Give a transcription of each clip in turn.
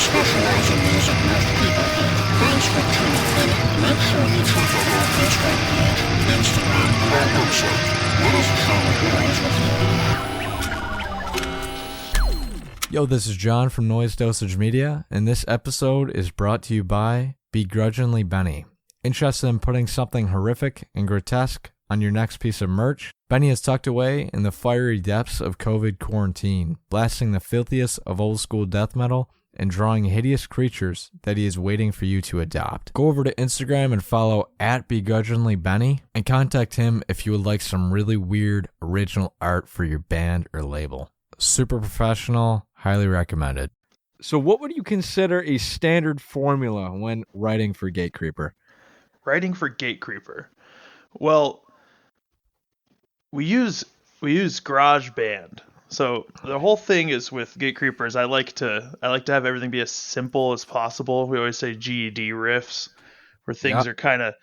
specialize in music most people hate. Thanks for tuning in. Make sure you check out our Facebook page, Instagram, and our website. Let us share the noise with you. Yo, this is John from Noise Dosage Media, and this episode is brought to you by Begrudgingly Benny. Interested in putting something horrific and grotesque on your next piece of merch? Benny is tucked away in the fiery depths of COVID quarantine, blasting the filthiest of old school death metal and drawing hideous creatures that he is waiting for you to adopt. Go over to Instagram and follow @BegrudginglyBenny and contact him if you would like some really weird original art for your band or label. Super professional, highly recommended. So what would you consider a standard formula when writing for Gatecreeper? Writing for Gatecreeper. Well, we use GarageBand. So the whole thing is with Gatecreeper is I like to have everything be as simple as possible. We always say GED riffs, where things are kind of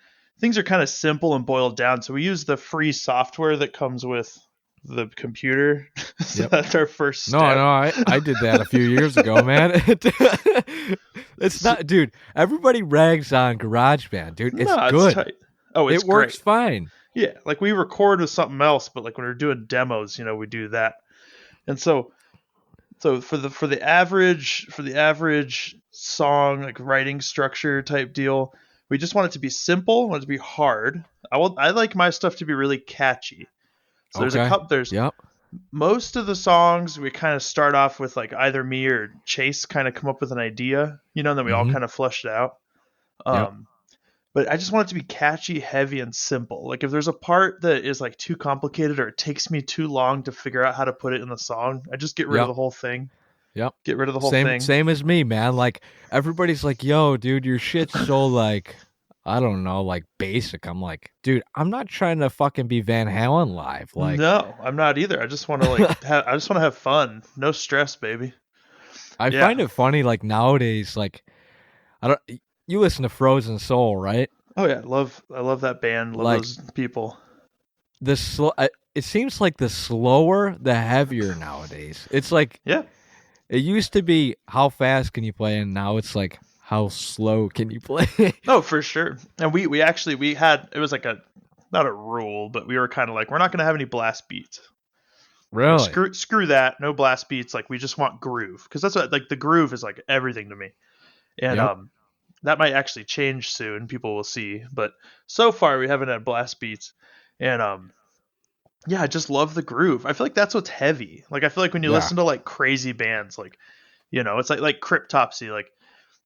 simple and boiled down. So we use the free software that comes with the computer. So that's our first step. I did that a few years ago, man. It's not, dude. Everybody rags on GarageBand, dude. It's good. Tight. Oh, it works great. Fine. Yeah, like we record with something else, but like when we're doing demos, we do that. And so for the average song, like writing structure type deal, we just want it to be simple, want it to be hard. I like my stuff to be really catchy. So there's most of the songs we kind of start off with like either me or Chase kind of come up with an idea, and then we all kind of flush it out. But I just want it to be catchy, heavy, and simple. Like if there's a part that is like too complicated or it takes me too long to figure out how to put it in the song, I just get rid of the whole thing. Yep. Get rid of the whole thing. Same as me, man. Like everybody's like, yo, dude, your shit's so like, I don't know, like basic. I'm like, dude, I'm not trying to fucking be Van Halen live. Like, no, I'm not either. I just want to like, I just want to have fun. No stress, baby. I find it funny, like nowadays, like, you listen to Frozen Soul, right? Oh yeah, I love that band. Love like, those people. It seems like the slower, the heavier nowadays. It's like, it used to be how fast can you play, and now it's like how slow can you play? Oh, for sure. And we had, it was like not a rule, but we were kind of like, we're not going to have any blast beats. Really? Screw that. No blast beats. Like we just want groove, because that's what, like, the groove is like everything to me. And that might actually change soon. People will see, but so far we haven't had blast beats. And I just love the groove. I feel like that's what's heavy. Like I feel like when you listen to like crazy bands, like it's like Cryptopsy,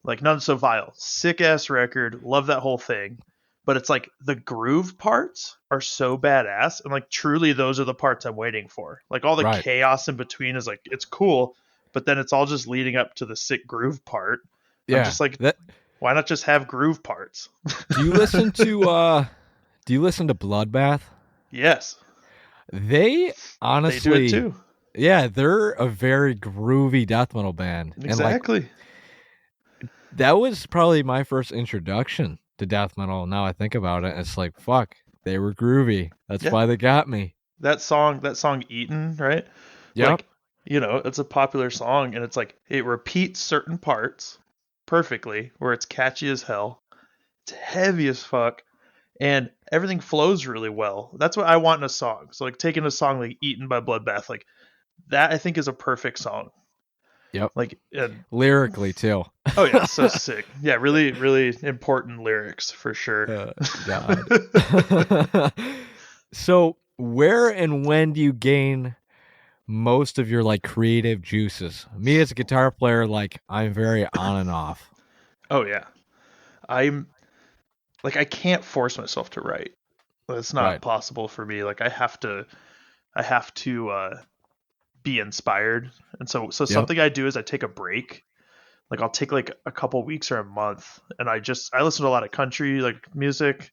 like None So Vile, sick ass record. Love that whole thing. But it's like the groove parts are so badass, and like truly those are the parts I'm waiting for. Like all the chaos in between is like, it's cool, but then it's all just leading up to the sick groove part. Yeah. I'm just like, why not just have groove parts? Do you listen to Bloodbath? Yes. They honestly, they do it too. Yeah, they're a very groovy death metal band. Exactly. And like, that was probably my first introduction to death metal. Now I think about it, it's like, fuck, they were groovy. That's why they got me. That song Eaten, right? Yeah. Like, it's a popular song, and it's like it repeats certain parts perfectly, where it's catchy as hell, it's heavy as fuck, and everything flows really well. That's what I want in a song. So like taking a song like Eaten by Bloodbath, like that I think is a perfect song. Yep. Like lyrically too. Oh yeah, so sick. Yeah, really, really important lyrics for sure. God. So where and when do you gain most of your like creative juices? Me as a guitar player, like I'm very on and off. Oh yeah. I'm like, I can't force myself to write. It's not possible for me. Like I have to be inspired. And so something I do is I take a break. Like I'll take like a couple weeks or a month, and I listen to a lot of country like music,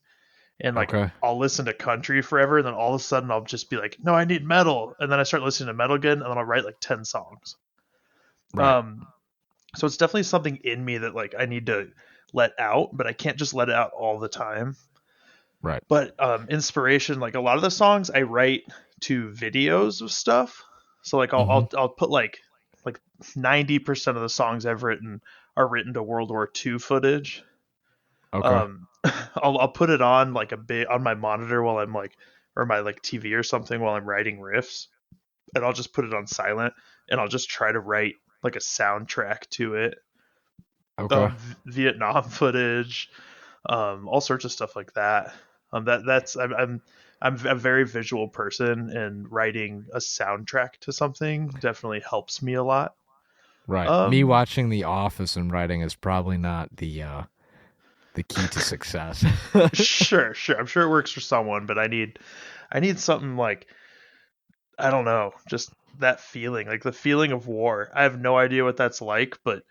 and like I'll listen to country forever, and then all of a sudden I'll just be like, no, I need metal, and then I start listening to metal again, and then I'll write like 10 songs. So it's definitely something in me that like I need to let out, but I can't just let it out all the time. Right. But inspiration, like a lot of the songs I write to videos of stuff. So like I'll put like 90% of the songs I've written are written to World War II footage. Okay. I'll put it on like a bit on my monitor while I'm like, or my like TV or something while I'm writing riffs, and I'll just put it on silent, and I'll just try to write like a soundtrack to it. Okay. Vietnam footage, all sorts of stuff like that. That's I'm a very visual person, and writing a soundtrack to something definitely helps me a lot. Right. Me watching The Office and writing is probably not the key to success. Sure. I'm sure it works for someone, but I need something like, I don't know, just that feeling, like the feeling of war. I have no idea what that's like, but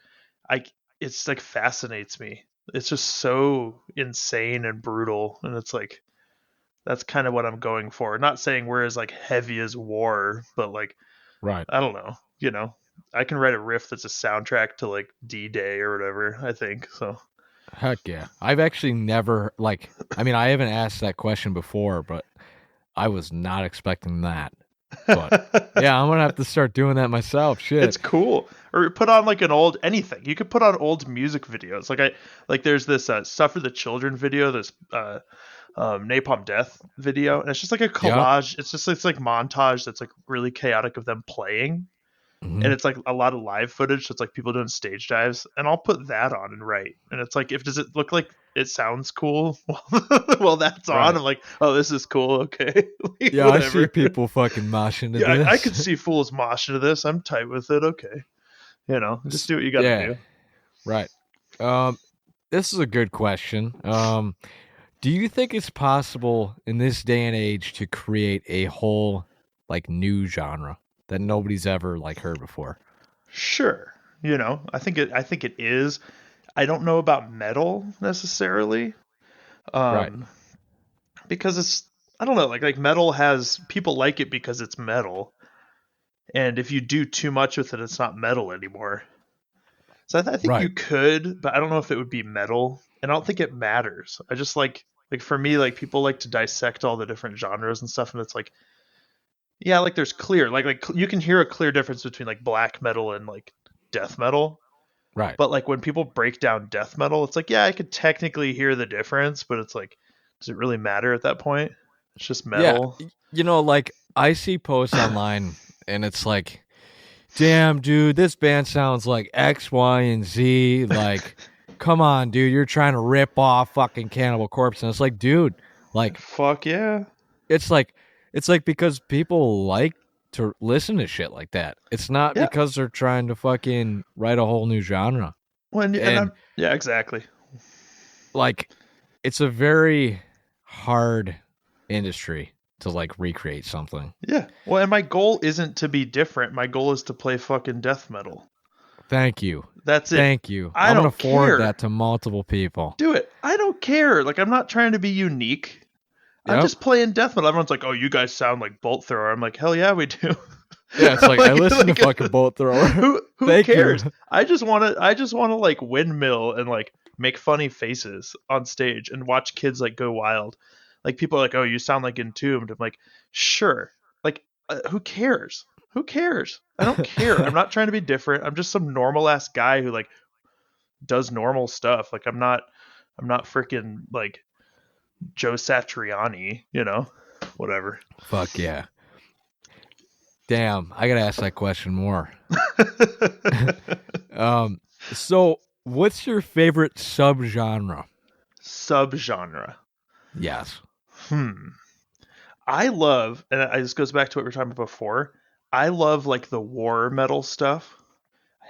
I it's like fascinates me. It's just so insane and brutal, and it's like that's kind of what I'm going for. Not saying we're as like heavy as war, but like Right. I don't know, I can write a riff that's a soundtrack to like D-Day or whatever, I think. So Heck yeah. I've actually never, I haven't asked that question before, but I was not expecting that. But yeah, I'm going to have to start doing that myself. Shit. It's cool. Or put on like an old anything. You could put on old music videos. Like there's this Stuff for the Children video, this Napalm Death video, and it's just like a collage. Yeah. It's like montage that's like really chaotic of them playing. Mm-hmm. And it's like a lot of live footage. So it's like people doing stage dives, and I'll put that on and write. And it's like, does it look like it sounds cool? Well, that's on. Right. I'm like, oh, this is cool. Okay. Like, yeah, whatever. I see people fucking moshing to this. I could see fools moshing to this. I'm tight with it. Okay. Just do what you got to do. Right. This is a good question. Do you think it's possible in this day and age to create a whole like new genre that nobody's ever like heard before? Sure. I think it is. I don't know about metal necessarily. Right. Because I don't know, like metal has, people like it because it's metal. And if you do too much with it, it's not metal anymore. So I think you could, but I don't know if it would be metal. And I don't think it matters. I just like for me, like people like to dissect all the different genres and stuff. And it's like, yeah, like there's clear, like you can hear a clear difference between like black metal and like death metal. Right. But like when people break down death metal, it's like, yeah, I could technically hear the difference, but it's like, does it really matter at that point? It's just metal. Yeah. Like I see posts online and it's like, damn, dude, this band sounds like X, Y, and Z. Like, come on, dude, you're trying to rip off fucking Cannibal Corpse. And it's like, dude, like, fuck yeah. It's like because people like to listen to shit like that. It's not because they're trying to fucking write a whole new genre. Yeah, exactly. Like, it's a very hard industry to like recreate something. Yeah. Well, and my goal isn't to be different. My goal is to play fucking death metal. Thank you. That's it. Thank you. I'm going to forward that to multiple people. Do it. I don't care. Like, I'm not trying to be unique. I'm just playing death metal. Everyone's like, oh, you guys sound like Bolt Thrower. I'm like, hell yeah, we do. Yeah, it's like I listen to fucking Bolt Thrower. Who cares? You. I just want to like windmill and like make funny faces on stage and watch kids like go wild. Like people are like, oh, you sound like Entombed. I'm like, sure. Like, who cares? Who cares? I don't care. I'm not trying to be different. I'm just some normal ass guy who like does normal stuff. Like I'm not freaking like Joe Satriani, whatever. Fuck yeah. Damn, I gotta ask that question more. So what's your favorite subgenre? Subgenre. Yes. I love, and this goes back to what we were talking about before. I love like the war metal stuff.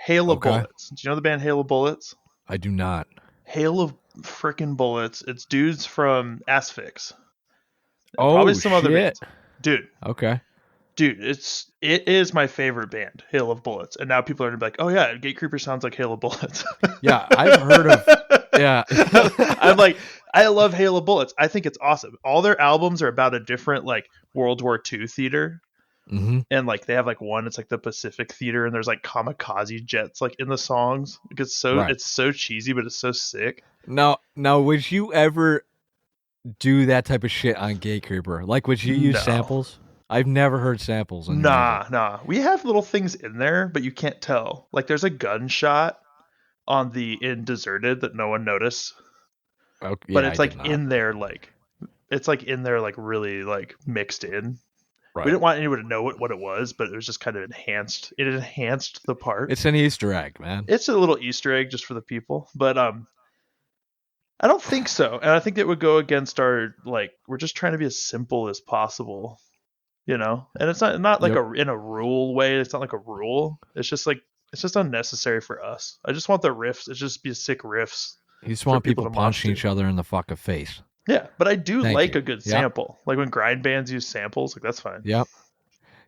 Hail of Bullets. Do you know the band Hail of Bullets? I do not. Hail of frickin' Bullets. It's dudes from Asphyx. Oh, probably some shit. Other bands. Dude. Okay. Dude, it is my favorite band, Hail of Bullets. And now people are gonna be like, oh yeah, Gatecreeper sounds like Hail of Bullets. Yeah, I've heard of. Yeah. I'm like, I love Hail of Bullets. I think it's awesome. All their albums are about a different like World War II theater. Mm-hmm. And like they have like one, it's like the Pacific theater, and there's like kamikaze jets like in the songs. Like it's so cheesy, but it's so sick. Now would you ever do that type of shit on Gatecreeper? Like would you use samples? I've never heard samples. Nah. We have little things in there, but you can't tell. Like there's a gunshot on the in Deserted that no one noticed. Okay, But yeah, it's I did like not. in there, like it's like in there, like really like mixed in. Right. We didn't want anyone to know what it was, but it was just kind of enhanced. It enhanced the part. It's an Easter egg, man. It's a little Easter egg just for the people, but I don't think so, and I think it would go against our like we're just trying to be as simple as possible, you know. And it's not like Yep. in a rule way. It's not like a rule. It's just like it's just unnecessary for us. I just want the riffs. It just be sick riffs. You just for want people people to mosh punching to. each other in the fucking face. Yeah, but I do Thank like you. a good Yep. sample. Like when grind bands use samples, like that's fine. Yep.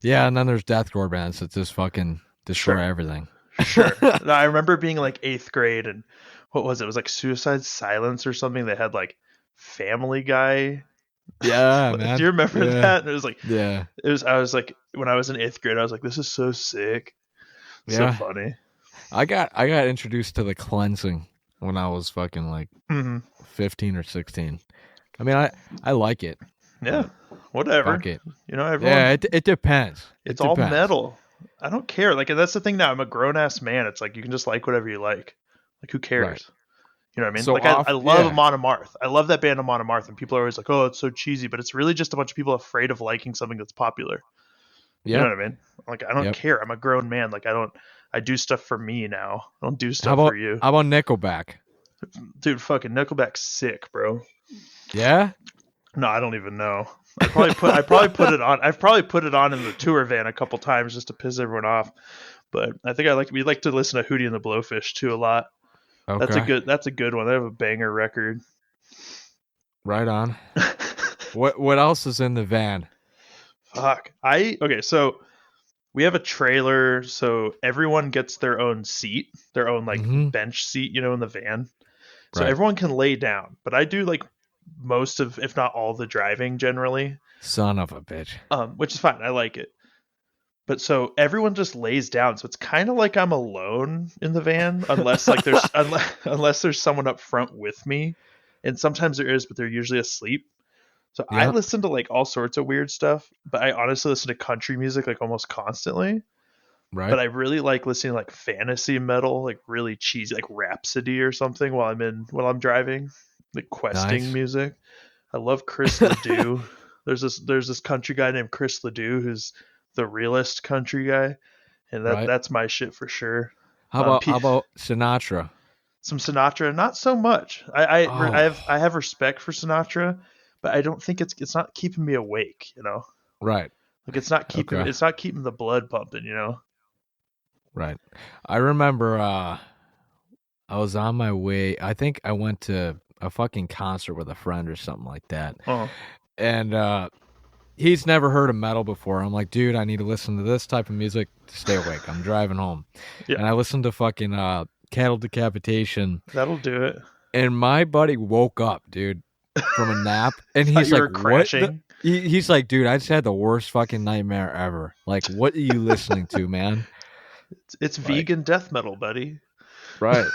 Yeah, and then there's deathcore bands that just fucking destroy Sure. everything. Sure. No, I remember being like 8th grade, and what was it? It was like Suicide Silence or something. They had like Family Guy. Yeah, man. Do you remember Yeah. that? And it was like Yeah. I was like, when I was in 8th grade, I was like, this is so sick. Yeah. So funny. I got introduced to the Cleansing when I was fucking like 15 or 16. I mean, I like it. Yeah. Whatever. Fuck it. You know, everyone. Yeah, it depends. It's It all depends. metal. I don't care. Like, and that's the thing now. I'm a grown ass man. It's like you can just like whatever you like. Like, who cares? Right. You know what I mean? So like, I love yeah. Amon Amarth. I love that band Amon Amarth, and people are always like, "Oh, it's so cheesy," but it's really just a bunch of people afraid of liking something that's popular. You know Yeah. what I mean? Like, I don't Yep. care. I'm a grown man. Like, I do stuff for me now. I don't do How stuff about for you, how about Nickelback? dude. Fucking Nickelback's sick, bro. Yeah. No, I don't even know. I probably put it on. I've probably put it on in the tour van a couple times just to piss everyone off. But I think we like to listen to Hootie and the Blowfish too a lot. Okay. That's a good one. They have a banger record. Right on. What else is in the van? Fuck. Okay, so we have a trailer, so everyone gets their own seat, their own like Mhm. bench seat, you know, in the van. So Right. everyone can lay down. But I do like most of, if not all, the driving generally. Son of a bitch. Which is fine. I like it. But so everyone just lays down, so it's kind of like I'm alone in the van, unless like there's unless there's someone up front with me, and sometimes there is, but they're usually asleep. So I Yeah. listen to like all sorts of weird stuff, but I honestly listen to country music like almost constantly. Right. But I really like listening to like fantasy metal, like really cheesy, like Rhapsody or something while I'm driving, like questing Nice. music. I love Chris Ledoux. There's this country guy named Chris Ledoux who's the realist country guy, and Right. that's my shit for sure. How about Sinatra? Some Sinatra? Not so much. I have respect for Sinatra, but I don't think it's not keeping me awake. You know, Right. like it's not keeping Okay. the blood pumping. You know. Right. I remember I was on my way. I think I went to a fucking concert with a friend or something like that. Oh, And he's never heard of metal before. I'm like, dude, I need to listen to this type of music to stay awake. I'm driving home. Yeah. And I listened to fucking Cattle Decapitation. that'll do it. And my buddy woke up, dude, from a nap. And Thought he's you like, were what? crashing. He's like, dude, I just had the worst fucking nightmare ever. Like, what are you listening to, man? It's Like- vegan death metal, buddy. Right.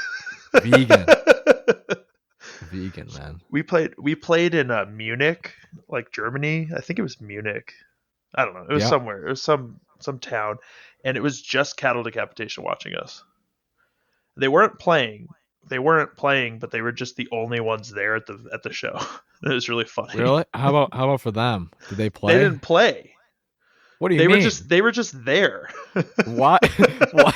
Vegan. Vegan, man. We played in Munich, like Germany. I think it was Munich. I don't know. It was Yeah. somewhere. It was some town, and it was just Cattle Decapitation watching us. They weren't playing, but they were just the only ones there at the show. It was really funny. Really? How about for them? Did they play? They didn't play. What do you They mean? were just there. What? What?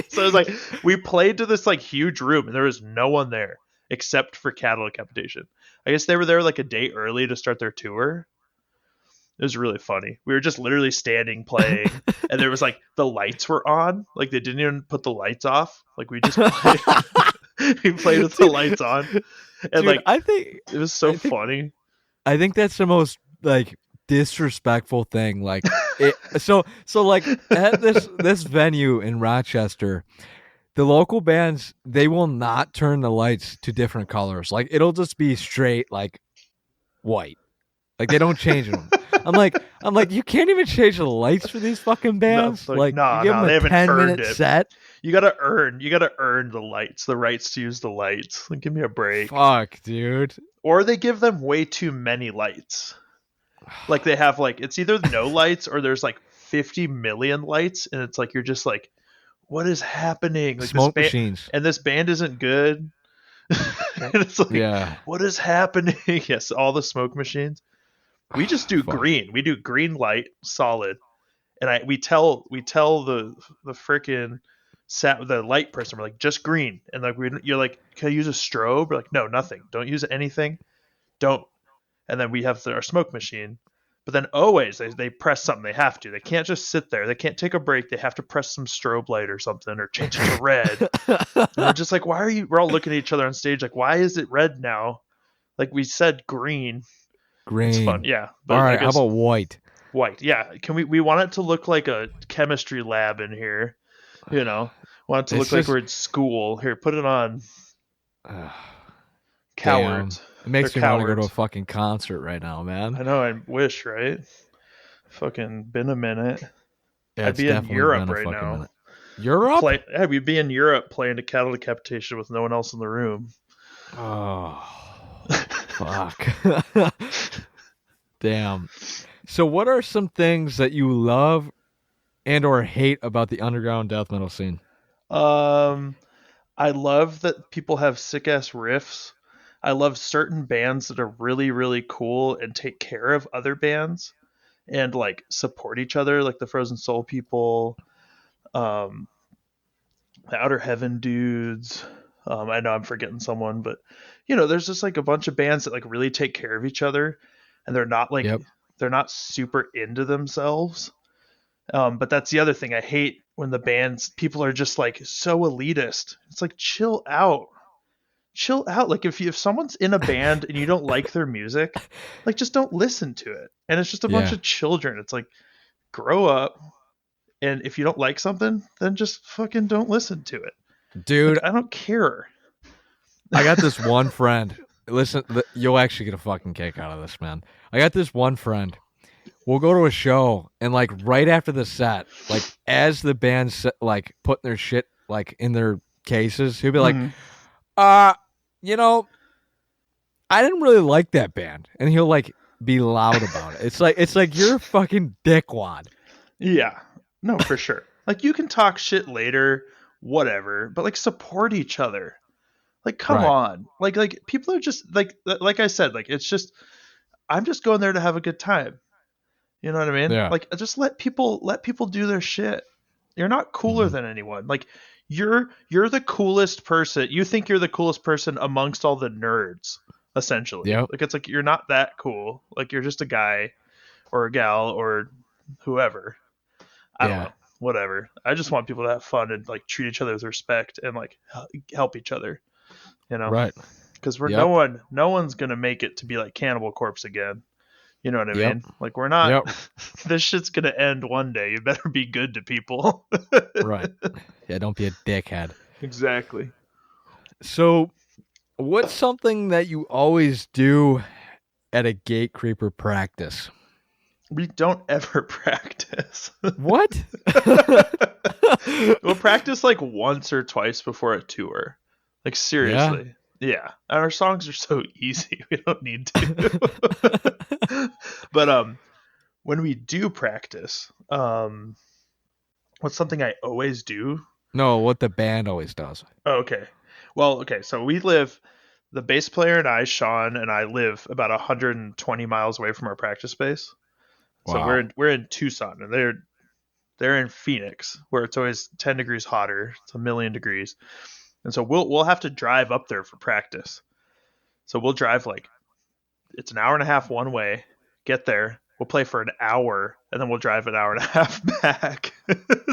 So it was like we played to this like huge room, and there was no one there except for Cattle Decapitation. I guess they were there like a day early to start their tour. It was really funny. We were just literally standing playing, and there was like the lights were on. Like they didn't even put the lights off. Like we just played, we played with the lights on, and Dude, like I think it was so funny. that's the most like disrespectful thing. Like so like at this venue in Rochester, the local bands, they will not turn the lights to different colors. Like it'll just be straight like white. Like they don't change them. I'm like, you can't even change the lights for these fucking bands. like, like nah, you give them they a haven't 10-minute earned it. set. You gotta earn the lights, the rights to use the lights. Like, give me a break. Fuck, dude. Or they give them way too many lights. Like they have like it's either no lights or there's like 50 million lights, and it's like you're just like, what is happening? Like Smoke this machines. and this band isn't good. And it's like, Yeah. what is happening? Yes, all the smoke machines. We just do Fuck. green. We do green light, solid, and we tell the freaking the light person, we're like, just green, and like you're like, can I use a strobe? We're like, no, nothing. Don't use anything. Don't. And then we have our smoke machine. But then always they press something. They have to. They can't just sit there. They can't take a break. They have to press some strobe light or something or change it to red. And we're just like, why are you? We're all looking at each other on stage like, why is it red now? Like we said, green. Green. It's fun, yeah. But all right, how about white? White, yeah. Can we want it to look like a chemistry lab in here? You know, want it to look like we're at school. Here, put it on. Cowards. Damn. It makes They're me want to go to a cowards. fucking concert right now, man. I know. I wish, right? Fucking been a minute. Yeah, I'd it's be in definitely Europe been a right fucking now. minute. Europe? We'd be in Europe playing a cattle decapitation with no one else in the room. Oh, fuck. Damn. So what are some things that you love and or hate about the underground death metal scene? I love that people have sick ass riffs. I love certain bands that are really, really cool and take care of other bands and like support each other, like the Frozen Soul people, the Outer Heaven dudes. I know I'm forgetting someone, but you know, there's just like a bunch of bands that like really take care of each other, and they're not like they're not super into themselves. But that's the other thing I hate, when the bands people are just like so elitist. It's like, chill out. Like if someone's in a band and you don't like their music, like just don't listen to it. And it's just a bunch of children. It's like, grow up. And if you don't like something, then just fucking don't listen to it. Dude, like, I don't care. I got this one friend. Listen, you'll actually get a fucking kick out of this, man. I got this one friend. We'll go to a show, and like right after the set, like as the band's like putting their shit like in their cases, he'll be like, you know, I didn't really like that band, and he'll like be loud about it. It's like you're a fucking dickwad. Yeah, no, for sure. Like, you can talk shit later, whatever, but like support each other. Like, come on. Like people are just like I said, like it's just, I'm just going there to have a good time. You know what I mean? Yeah. Like, just let people do their shit. You're not cooler than anyone. Like, you're the coolest person. You think you're the coolest person amongst all the nerds, essentially. Yep. Like, it's like, you're not that cool. Like, you're just a guy or a gal or whoever. I don't know. Whatever. I just want people to have fun and like treat each other with respect and like help each other. You know? Right. Because no one's gonna make it to be like Cannibal Corpse again. You know what I mean? Like, we're not. This shit's gonna end one day. You better be good to people. Right. Yeah, don't be a dickhead. Exactly. So, what's something that you always do at a Gatecreeper practice? We don't ever practice. What? We'll practice like once or twice before a tour. Like, seriously. Yeah. And our songs are so easy. We don't need to. But when we do practice, what's something I always do? No, what the band always does. Oh, okay. Well, okay. So the bass player and I, Sean, and I live about 120 miles away from our practice space. Wow. So we're in Tucson, and they're in Phoenix, where it's always 10 degrees hotter. It's 1,000,000 degrees. And so we'll have to drive up there for practice. So we'll drive like, it's an hour and a half one way, get there, we'll play for an hour, and then we'll drive an hour and a half back.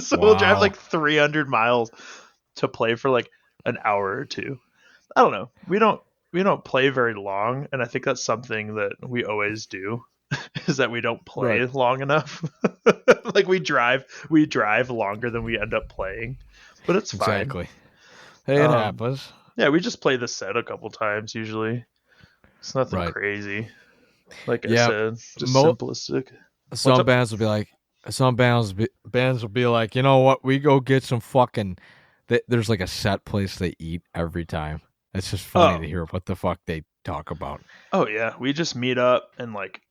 So we'll drive like 300 miles to play for like an hour or two. I don't know. We don't play very long, and I think that's something that we always do, is that we don't play long enough. Like, we drive longer than we end up playing, but it's fine. Exactly. Hey, it happens. Yeah, we just play the set a couple times usually. It's nothing crazy. Like I said, just simplistic. Some bands will be like, you know what? We go get some fucking. There's like a set place they eat every time. It's just funny to hear what the fuck they talk about. Oh yeah, we just meet up and like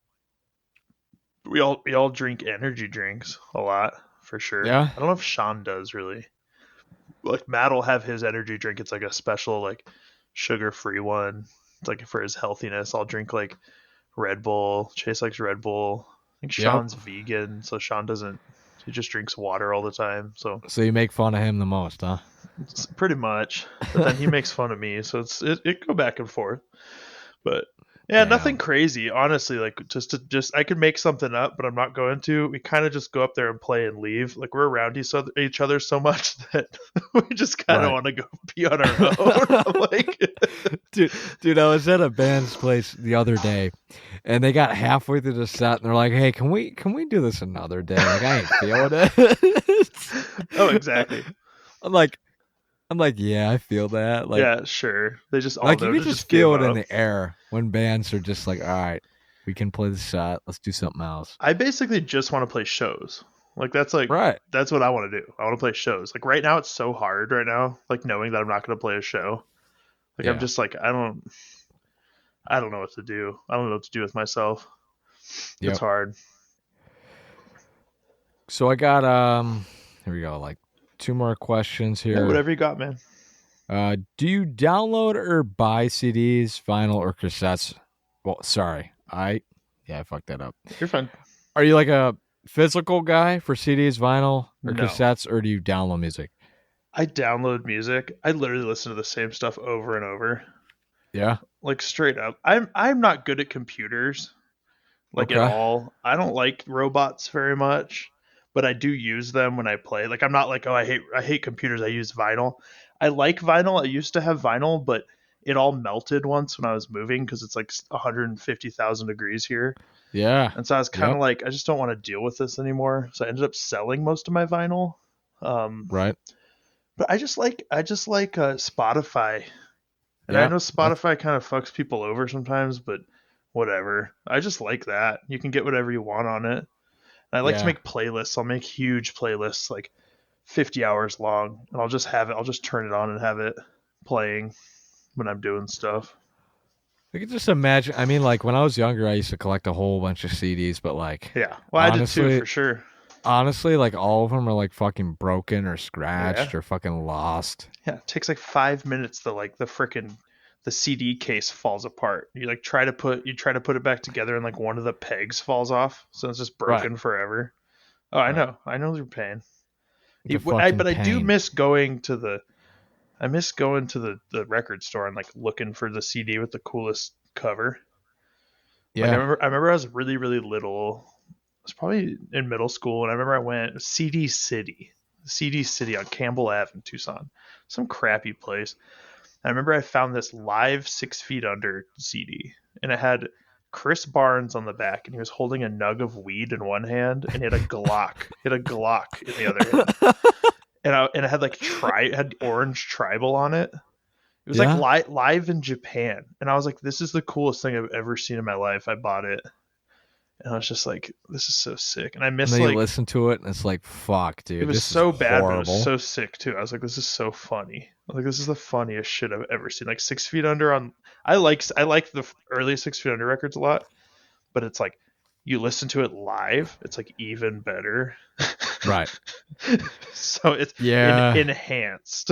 we all drink energy drinks a lot, for sure. Yeah, I don't know if Sean does really, like Matt will have his energy drink. It's like a special like sugar-free one. It's like for his healthiness. I'll drink like Red Bull. Chase likes Red Bull. I think Yep. Sean's vegan, so Sean doesn't. He just drinks water all the time. So you make fun of him the most, huh? it's pretty much. But then he makes fun of me, so it go back and forth. But yeah, Damn. nothing crazy. Honestly, like just I could make something up, but I'm not going to. We kind of just go up there and play and leave. Like we're around each other so much that we just kind of Right. want to go be on our own. I'm like, dude, I was at a band's place the other day, and they got halfway through the set, and they're like, "Hey, can we do this another day? Like, I ain't feeling it." oh, exactly. I'm like, yeah, I feel that. Like, Yeah, sure. They just all like know you to can just feel it give in up. the air when bands are just like, "All right, we can play the set. Let's do something else." I basically just want to play shows. Like that's like Right. that's what I want to do. I want to play shows. Like right now it's so hard right now, like knowing that I'm not going to play a show. Like Yeah. I'm just like I don't know what to do. I don't know what to do with myself. Yep. It's hard. So I got here we go, like 2 more questions here. Yeah, whatever you got, man. Do you download or buy CDs, vinyl, or cassettes? Well, sorry. I fucked that up. You're fine. Are you like a physical guy for CDs, vinyl, or No. cassettes, or do you download music? I download music. I literally listen to the same stuff over and over. Yeah. Like straight up. I'm not good at computers. Like Okay. at all. I don't like robots very much, but I do use them when I play. Like I'm not like, oh, I hate computers. I use vinyl. I like vinyl. I used to have vinyl, but it all melted once when I was moving because it's like 150,000 degrees here. Yeah. And so I was kind of like, I just don't want to deal with this anymore. So I ended up selling most of my vinyl. Right. But I just like Spotify. And Yeah. I know Spotify kind of fucks people over sometimes, but whatever. I just like that. You can get whatever you want on it. And I like to Yeah. make playlists. I'll make huge playlists, like 50 hours long, and I'll just have it. I'll just turn it on and have it playing when I'm doing stuff. I could just imagine. I mean, like when I was younger, I used to collect a whole bunch of CDs, but like, Yeah. Well, I did honestly, too, for sure. honestly, like all of them are like fucking broken or scratched or fucking lost. Yeah. It takes like 5 minutes to like the CD case falls apart. You like try to put it back together and like one of the pegs falls off. So it's just broken forever. Oh, I know. I know your pain. But I do miss going to the record store and like looking for the CD with the coolest cover. Yeah. Like, I remember I was really, really little. I was probably in middle school, and I remember I went CD City on Campbell Ave in Tucson, some crappy place. I remember I found this live 6 Feet Under CD, and it had Chris Barnes on the back, and he was holding a nug of weed in one hand, and he had a Glock. In the other hand. And it had like it had orange tribal on it. It was like live in Japan, and I was like, "This is the coolest thing I've ever seen in my life." I bought it, and I was just like, "This is so sick." And I miss and then like you listen to it, and it's like, "Fuck, dude." it was this so is bad, horrible. but it was so sick too. I was like, "This is so funny." I was like, "This is the funniest shit I've ever seen." Like 6 Feet Under on. I like the early 6 Feet Under records a lot, but it's like you listen to it live, it's like even better. Right. So it's enhanced.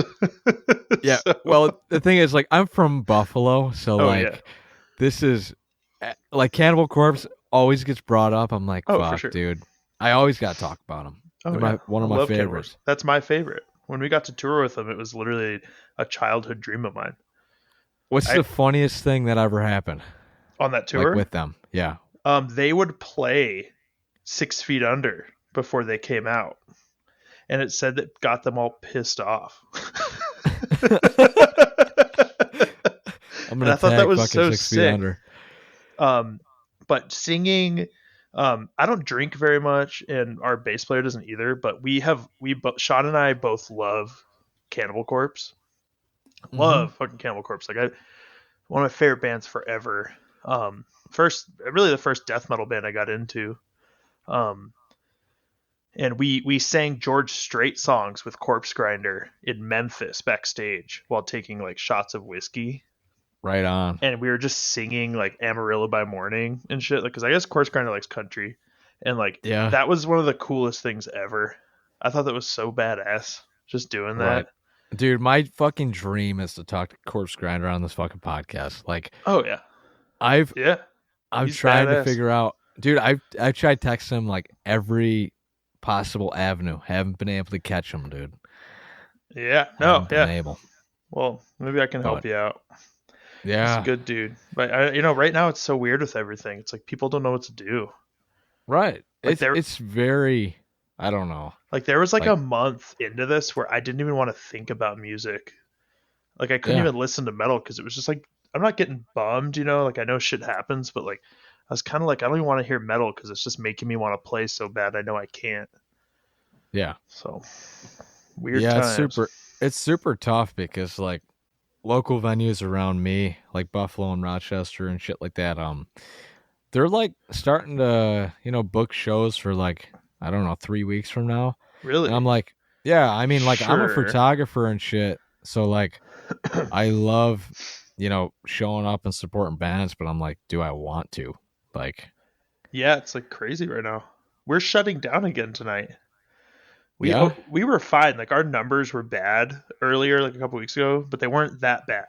Yeah. So, well, the thing is, like, I'm from Buffalo, so this is like Cannibal Corpse always gets brought up. I'm like, fuck, sure. dude. I always got to talk about them. They're one of my favorites. That's my favorite. When we got to tour with them, it was literally a childhood dream of mine. What's the funniest thing that ever happened on that tour? Like with them, yeah. They would play 6 Feet Under before they came out, and it said that got them all pissed off. I thought that was so 6 sick. Feet Under. But singing, I don't drink very much, and our bass player doesn't either. But Sean and I both love Cannibal Corpse. Love fucking Cannibal Corpse. Like one of my favorite bands forever. The first death metal band I got into. And we sang George Strait songs with Corpsegrinder in Memphis backstage while taking like shots of whiskey. Right on. And we were just singing like Amarillo by Morning and shit. Like, cause I guess Corpsegrinder likes country, and like that was one of the coolest things ever. I thought that was so badass. Just doing that. Dude, my fucking dream is to talk to Corpsegrinder on this fucking podcast. Like, Oh yeah, I'm he's trying to badass. figure out, dude. I've tried texting him like every possible avenue. Haven't been able to catch him, dude. Yeah, Haven't been able. Well, maybe I can help you out. He's a Yeah, good dude, but right now it's so weird with everything. It's like people don't know what to do. right. Like It's very. I don't know. like there was like Like, a month into this where I didn't even want to think about music. Like I couldn't yeah, even listen to metal because it was just like I'm not getting bummed, like I know shit happens, but like I was kind of like I don't even want to hear metal because it's just making me want to play so bad. I know I can't. yeah, So weird yeah. times. It's super tough because like local venues around me, like Buffalo and Rochester and shit like that. They're like starting to book shows for like I don't know 3 weeks from now. And I'm Really? like, yeah, I mean, like, I'm a Sure. photographer and shit. So, like, I love, showing up and supporting bands, but I'm like, do I want to? Like, Yeah, it's like crazy right now. We're shutting down again tonight. yeah? We were fine. Like our numbers were bad earlier, like a couple weeks ago, but they weren't that bad,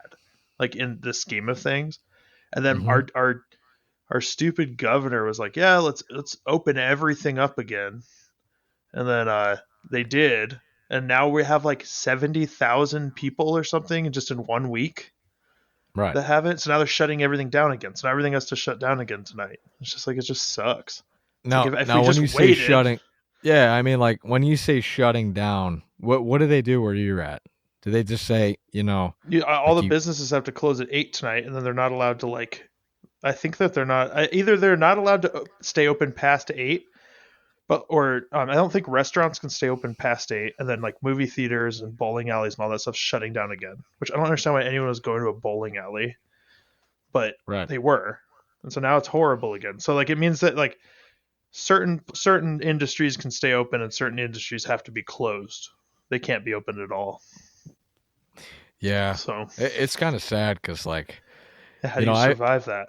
like in the scheme of things. And then Mm-hmm. our stupid governor was like, "Yeah, let's open everything up again." And then they did, and now we have like 70,000 people or something just in 1 week Right. that have it. So now they're shutting everything down again. So now everything has to shut down again tonight. It's just like it just sucks. It's like if we Now, when just you say waited. shutting, yeah, I mean, like, when you say shutting down, what do they do where you're at? Do they just say, All like the you, businesses have to close at 8 tonight, and then they're not allowed to like. I think that they're not either. They're not allowed to stay open past 8, but or I don't think restaurants can stay open past 8, and then like movie theaters and bowling alleys and all that stuff shutting down again. Which I don't understand why anyone was going to a bowling alley, but right. they were, and so now it's horrible again. So like it means that like certain industries can stay open and certain industries have to be closed. They can't be open at all. Yeah. So It's kind of sad because, like, how do you survive that?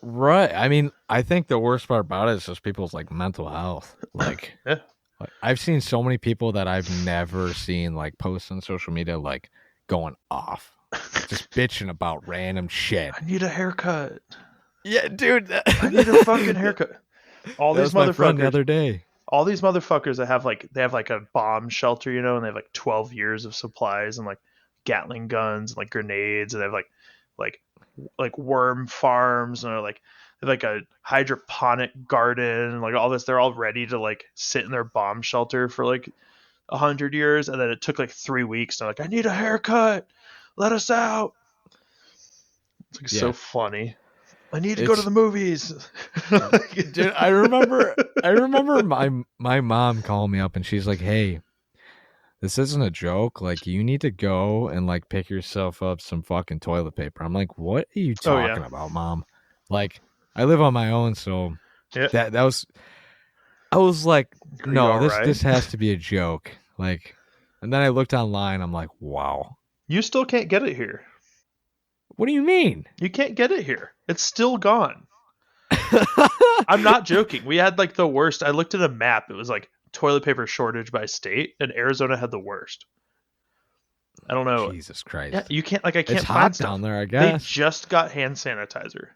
right. I mean, I think the worst part about it is just people's like mental health. Yeah. Like I've seen so many people that I've never seen like post on social media like going off, just bitching about random shit. I need a haircut. Yeah, dude. I need a fucking haircut. All That these was my friend the motherfuckers. other day. All these motherfuckers that have like a bomb shelter, and they have like 12 years of supplies and like Gatling guns and like grenades, and they have like worm farms, and they're like they have like a hydroponic garden and like all this. They're all ready to like sit in their bomb shelter for like 100 years, and then it took like 3 weeks. And they're like, I need a haircut. Let us out. It's like so Yeah. funny. I need to go to It's the movies. dude, I remember my mom calling me up and she's like, "Hey, this isn't a joke. Like, you need to go and like pick yourself up some fucking toilet paper." I'm like, "What are you Oh talking yeah. about, Mom?" Like, I live on my own, so Yeah. that was I was like, Are you "No, all right? this has to be a joke." Like, and then I looked online. I'm like, "Wow, You still can't get it here. what do you mean?" You can't get it here. It's still gone. I'm not joking. We had like the worst. I looked at a map. It was like toilet paper shortage by state, and Arizona had the worst. I don't know. Jesus Christ. Yeah, you can't. Like, I can't It's find hot stuff. down there, I They guess. just got hand sanitizer.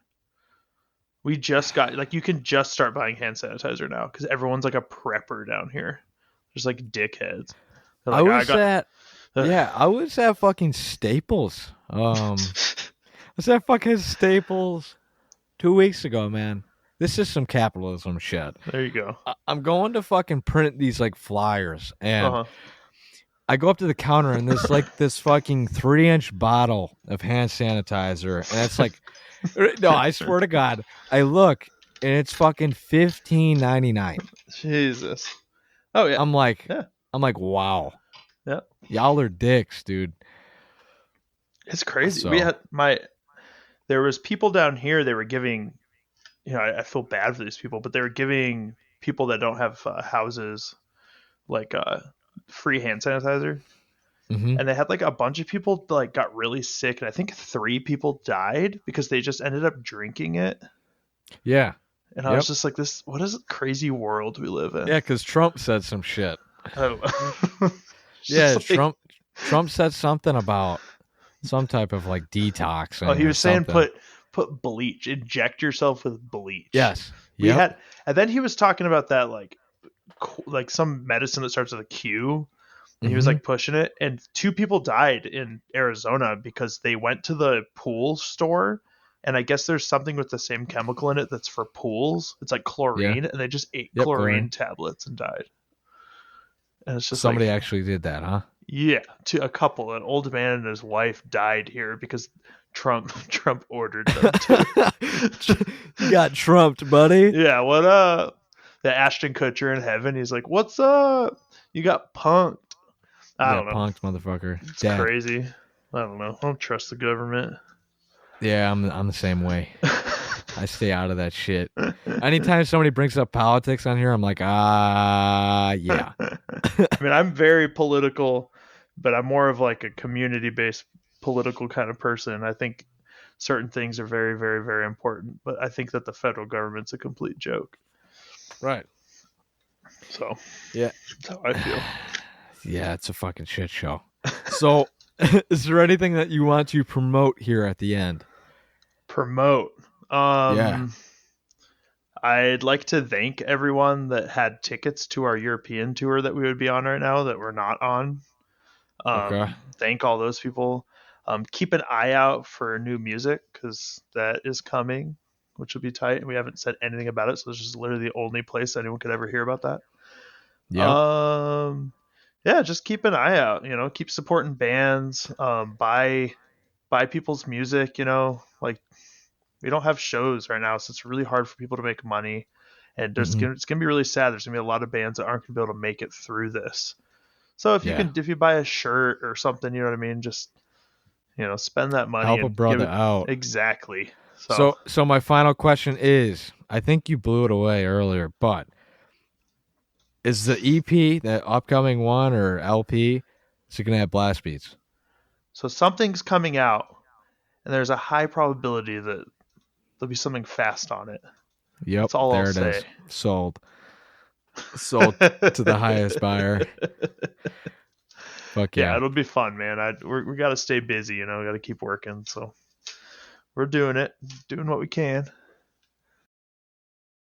We just got like you can just start buying hand sanitizer now because everyone's like a prepper down here. There's like dickheads. They're I like, was at I was at fucking Staples. I was at fucking Staples 2 weeks ago, man. This is some capitalism shit. There you go. I'm going to fucking print these like flyers, and Uh-huh. I go up to the counter, and there's like this fucking 3-inch bottle of hand sanitizer, and it's like, no, I swear to God, I look, and it's fucking $15.99. Jesus. Oh yeah. I'm like, Yeah. wow, Yeah. y'all are dicks, dude. It's crazy. So- We had there was people down here. They were giving, I feel bad for these people, but they were giving people that don't have houses like free hand sanitizer, Mhm. and they had like a bunch of people like got really sick, and I think 3 people died because they just ended up drinking it. Yeah, And I was just like, what is a crazy world we live in? yeah, because Trump said some shit. I don't know. It's Yeah, just like- Trump said something about some type of like detoxing. Oh, he or was saying something. put bleach, inject yourself with bleach. Yes. We Yep. had, and then he was talking about that like some medicine that starts with a Q. And he was Mhm. like pushing it, and 2 people died in Arizona because they went to the pool store, and I guess there's something with the same chemical in it that's for pools. It's like Yeah. chlorine, and they just ate Yep. chlorine Chlorine. tablets and died. And it's just Somebody like, actually did that, huh? yeah, to a couple, an old man and his wife died here because Trump ordered them to. You got trumped, buddy. Yeah, what up? The Ashton Kutcher in heaven, he's like, "What's up? You got punked." I Yeah, don't know. punked motherfucker. It's Dead. crazy. I don't know. I don't trust the government. Yeah, I'm the same way. I stay out of that shit. Anytime somebody brings up politics on here, I'm like, yeah. I mean, I'm very political, but I'm more of like a community-based political kind of person. I think certain things are very, very, very important, but I think that the federal government's a complete joke. Right. So, Yeah. that's how I feel. Yeah, it's a fucking shit show. So, is there anything that you want to promote here at the end? Promote. Yeah. I'd like to thank everyone that had tickets to our European tour that we would be on right now that we're not on. Okay. Thank all those people. Keep an eye out for new music because that is coming, which will be tight. And we haven't said anything about it, so this is literally the only place anyone could ever hear about that. Yep. Yeah, just keep an eye out. Keep supporting bands. Buy people's music. Like we don't have shows right now, so it's really hard for people to make money. And it's gonna be really sad. There's gonna be a lot of bands that aren't gonna be able to make it through this. So if you buy a shirt or something, you know what I mean, just spend that money Help a and give brother it out. exactly. So my final question is, I think you blew it away earlier, but is the EP, the upcoming one or LP, is it gonna have blast beats? So something's coming out, and there's a high probability that there'll be something fast on it. Yep, That's all I'll there it say. is. Sold to the highest buyer. Fuck Yeah, yeah. it'll be fun, man. We got to stay busy, we got to keep working. So we're doing it, doing what we can.